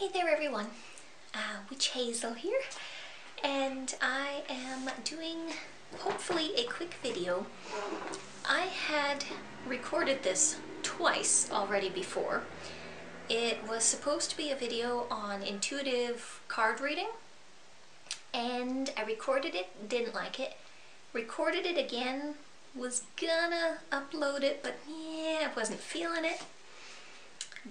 Hey there everyone, Witch Hazel here, and I am doing hopefully a quick video. I had recorded this twice already before. It was supposed to be a video on intuitive card reading, and I recorded it, didn't like it, recorded it again, was gonna upload it, but yeah, I wasn't feeling it.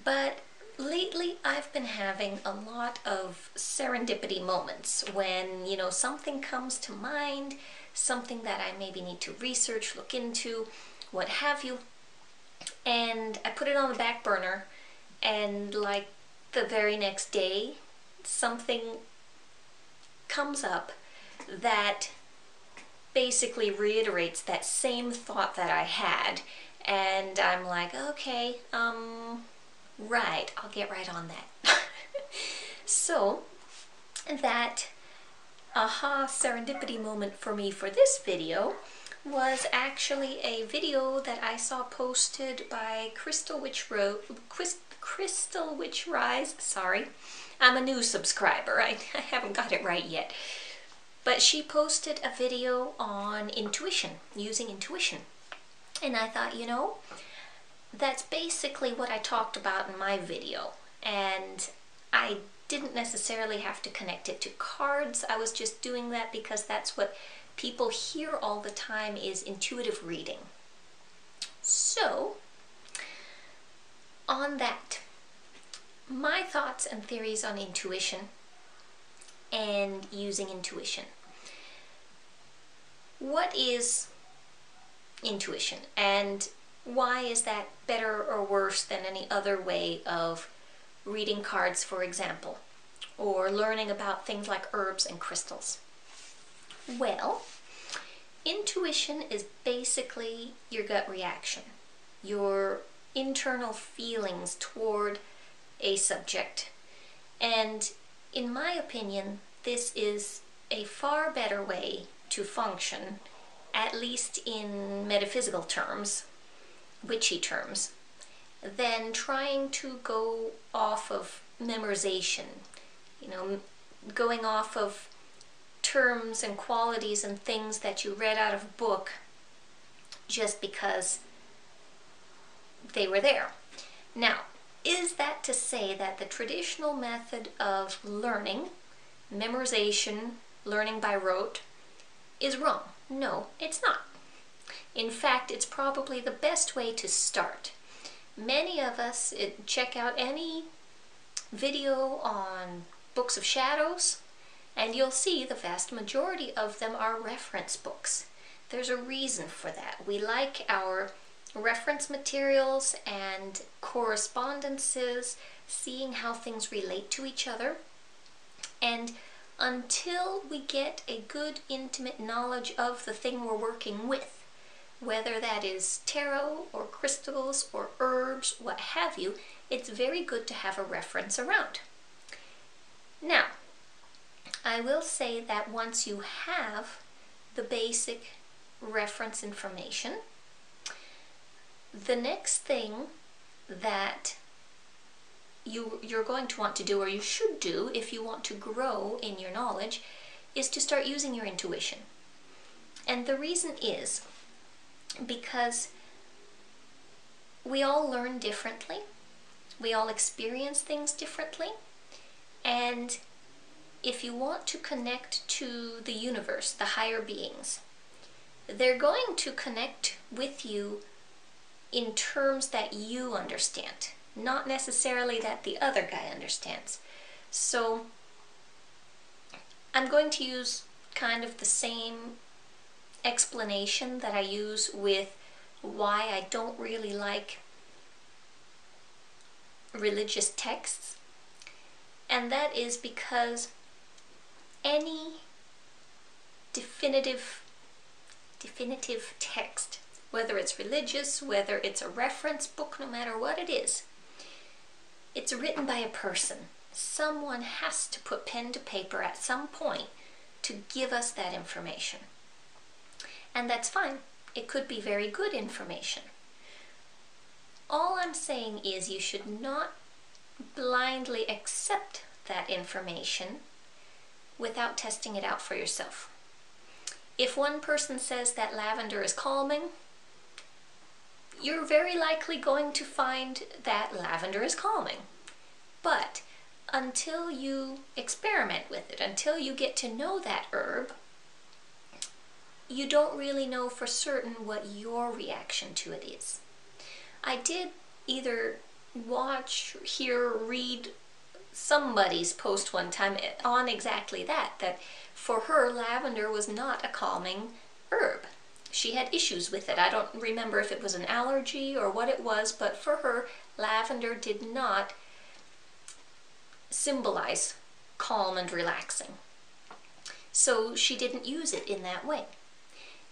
But lately, I've been having a lot of serendipity moments when, something comes to mind, something that I maybe need to research, look into, what have you, and I put it on the back burner, and like the very next day, something comes up that basically reiterates that same thought that I had, and I'm like, okay, right, I'll get right on that. So that aha serendipity moment for me for this video was actually a video that I saw posted by Crystal Witch Rise. Sorry, I'm a new subscriber. I haven't got it right yet. But she posted a video on intuition, using intuition. And I thought, that's basically what I talked about in my video, and I didn't necessarily have to connect it to cards. I was just doing that because that's what people hear all the time, is intuitive reading. So, on that, my thoughts and theories on intuition and using intuition. What is intuition, and why is that better or worse than any other way of reading cards, for example, or learning about things like herbs and crystals? Well, intuition is basically your gut reaction, your internal feelings toward a subject. And in my opinion, this is a far better way to function, at least in metaphysical terms, witchy terms, than trying to go off of memorization, going off of terms and qualities and things that you read out of a book just because they were there. Now, is that to say that the traditional method of learning, memorization, learning by rote, is wrong? No, it's not. In fact, it's probably the best way to start. Many of us check out any video on books of shadows, and you'll see the vast majority of them are reference books. There's a reason for that. We like our reference materials and correspondences, seeing how things relate to each other, and until we get a good intimate knowledge of the thing we're working with, whether that is tarot or crystals or herbs, what have you, it's very good to have a reference around. Now, I will say that once you have the basic reference information, the next thing that you're going to want to do, or you should do if you want to grow in your knowledge, is to start using your intuition. And the reason is because we all learn differently, we all experience things differently, and if you want to connect to the universe, the higher beings, they're going to connect with you in terms that you understand, not necessarily that the other guy understands. So I'm going to use kind of the same explanation that I use with why I don't really like religious texts, and that is because any definitive text, whether it's religious, whether it's a reference book, no matter what it is, it's written by a person. Someone has to put pen to paper at some point to give us that information. And that's fine. It could be very good information. All I'm saying is you should not blindly accept that information without testing it out for yourself. If one person says that lavender is calming, you're very likely going to find that lavender is calming. But until you experiment with it, until you get to know that herb, you don't really know for certain what your reaction to it is. I did either watch, hear, read somebody's post one time on exactly that, that for her lavender was not a calming herb. She had issues with it. I don't remember if it was an allergy or what it was, but for her, lavender did not symbolize calm and relaxing. So she didn't use it in that way.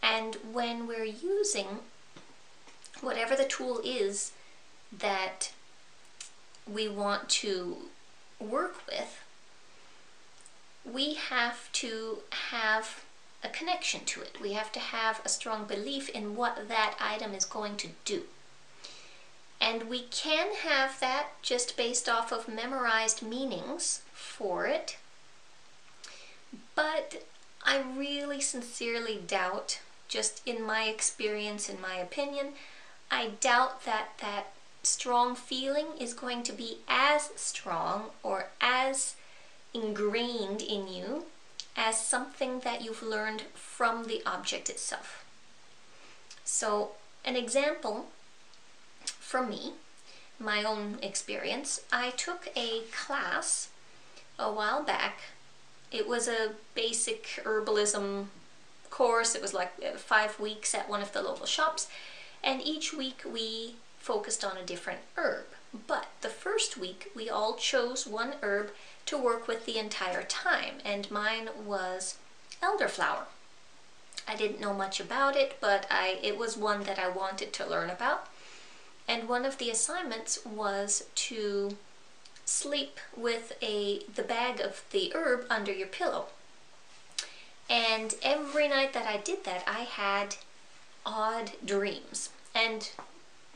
And when we're using whatever the tool is that we want to work with, we have to have a connection to it. We have to have a strong belief in what that item is going to do. And we can have that just based off of memorized meanings for it, but I really sincerely doubt, just in my experience, in my opinion, I doubt that that strong feeling is going to be as strong or as ingrained in you as something that you've learned from the object itself. So an example from me, my own experience, I took a class a while back. It was a basic herbalism course. It was like 5 weeks at one of the local shops, and each week we focused on a different herb. But the first week we all chose one herb to work with the entire time, and mine was elderflower. I didn't know much about it, but it was one that I wanted to learn about. And one of the assignments was to sleep with the bag of the herb under your pillow. And every night that I did that, I had odd dreams. And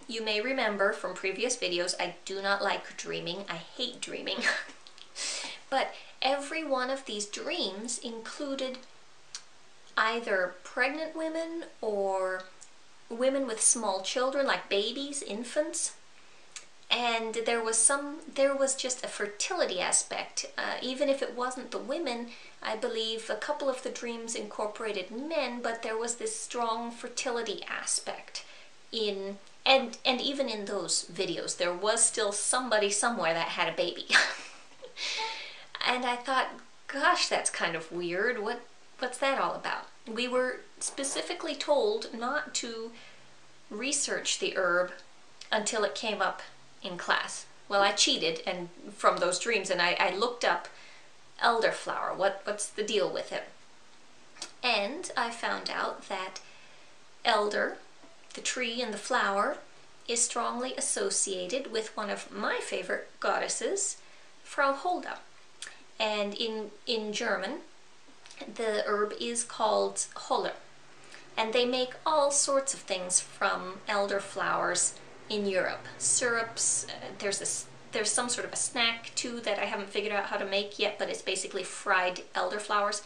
you may remember from previous videos, I do not like dreaming. I hate dreaming. But every one of these dreams included either pregnant women or women with small children, like babies, infants. And there was just a fertility aspect. Even if it wasn't the women, I believe a couple of the dreams incorporated men, but there was this strong fertility aspect in, and even in those videos, there was still somebody somewhere that had a baby. And I thought, gosh, that's kind of weird. What's that all about? We were specifically told not to research the herb until it came up in class. Well, I cheated and from those dreams, and I looked up elderflower. What's the deal with it? And I found out that elder, the tree and the flower, is strongly associated with one of my favorite goddesses, Frau Holda. And in German, the herb is called Holle. And they make all sorts of things from elderflowers in Europe. Syrups, there's some sort of a snack too that I haven't figured out how to make yet, but it's basically fried elderflowers.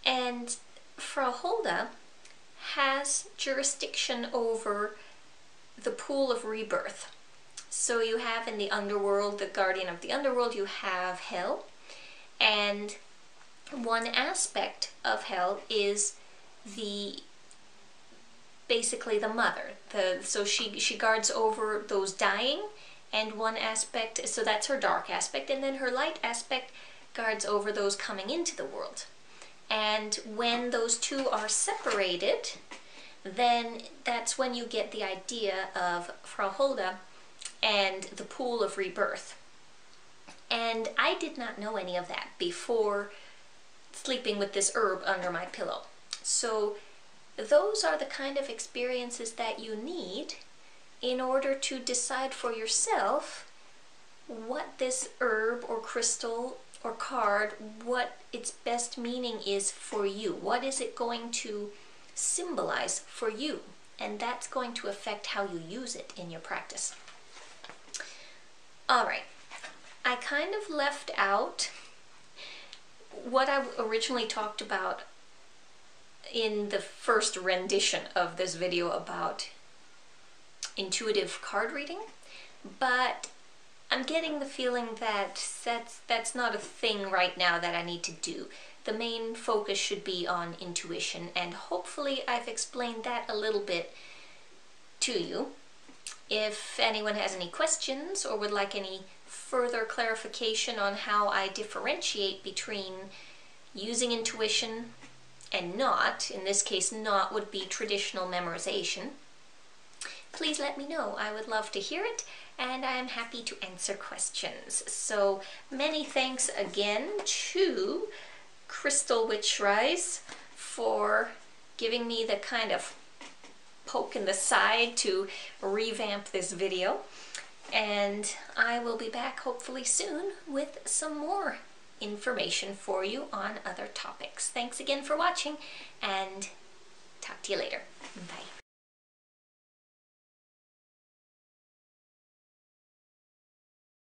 And Frau Holda has jurisdiction over the pool of rebirth. So you have in the underworld, the guardian of the underworld, you have hell. And one aspect of hell is basically the mother. So she guards over those dying, and one aspect, so that's her dark aspect, and then her light aspect guards over those coming into the world. And when those two are separated, then that's when you get the idea of Frau Holda and the pool of rebirth. And I did not know any of that before sleeping with this herb under my pillow. So those are the kind of experiences that you need in order to decide for yourself what this herb or crystal or card, what its best meaning is for you. What is it going to symbolize for you? And that's going to affect how you use it in your practice. All right, I kind of left out what I originally talked about in the first rendition of this video about intuitive card reading, but I'm getting the feeling that that's not a thing right now that I need to do. The main focus should be on intuition, and hopefully I've explained that a little bit to you. If anyone has any questions or would like any further clarification on how I differentiate between using intuition and not, in this case not would be traditional memorization, please let me know. I would love to hear it, and I am happy to answer questions. So many thanks again to Crystal Witchrise for giving me the kind of poke in the side to revamp this video, and I will be back hopefully soon with some more information for you on other topics. Thanks again for watching, and talk to you later. Bye.